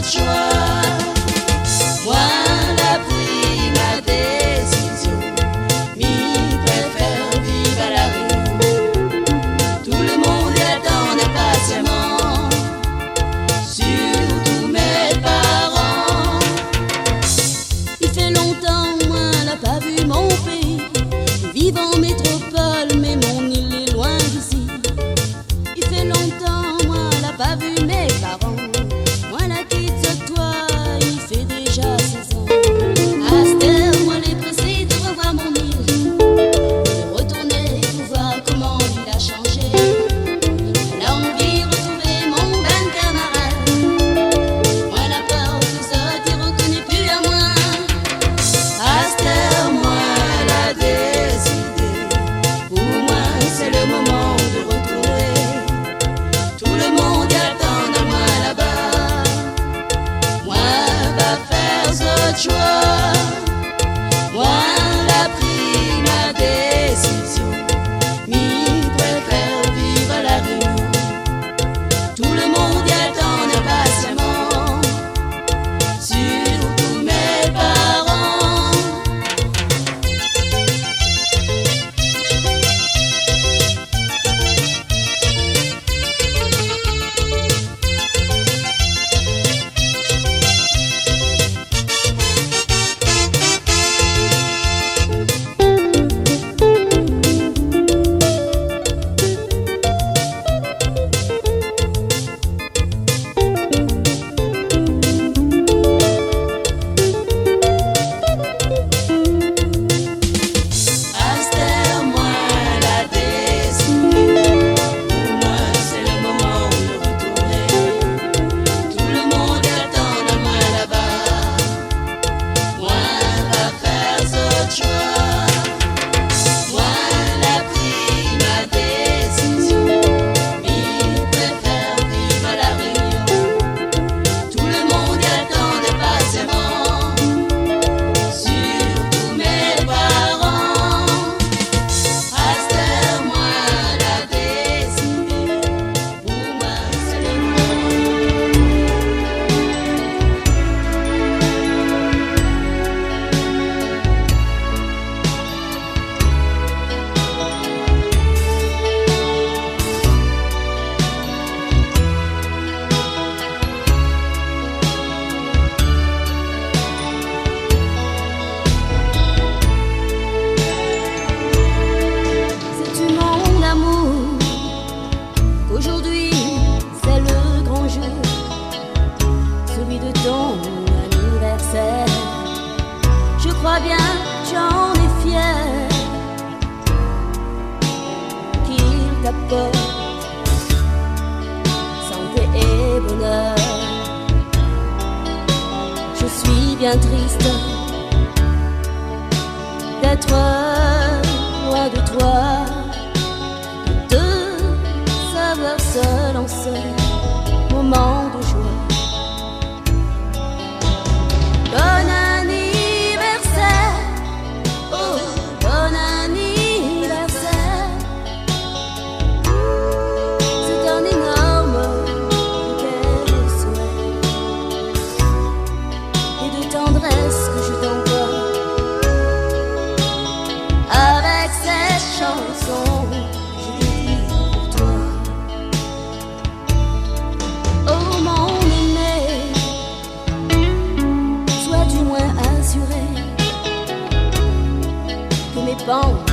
autre choix. Moi, la pris ma décision, m'y préfère vivre à la rue. Tout le monde y attend impatiemment, surtout mes parents. Il fait longtemps, moi, n'a pas vu mon pays. Je vis en métropole, mais mon île est loin d'ici. Il fait longtemps, moi, n'a pas vu mes parents. Moi, la quitte de toi, il fait déjà 16 ans. À cette heure, moi, les pressé de revoir mon île, de retourner pour voir comment il a changé. J'ai envie de retrouver mon ben camarade. Moi, la peur que ça t'est reconnu plus à moi. À cette heure, moi, la décidé. Pour moi, c'est le moment de retrouver. Tout le monde attend à moi là-bas. Moi, va faire ce choix. Moi, la pris ma décision, m'y préfère vivre à la rue. Tout le monde y attend impatiemment, surtout mes parents. Aujourd'hui, c'est le grand jour, celui de ton anniversaire. Je crois bien, j'en ai fier, qu'il t'apporte santé et bonheur. Je suis bien triste d'être loin de toi, seul en seul moment de joie. Bon anniversaire, oh bon anniversaire. C'est un énorme bouquet de souhaits et de tendresse que je t'envoie avec cette chanson. Bon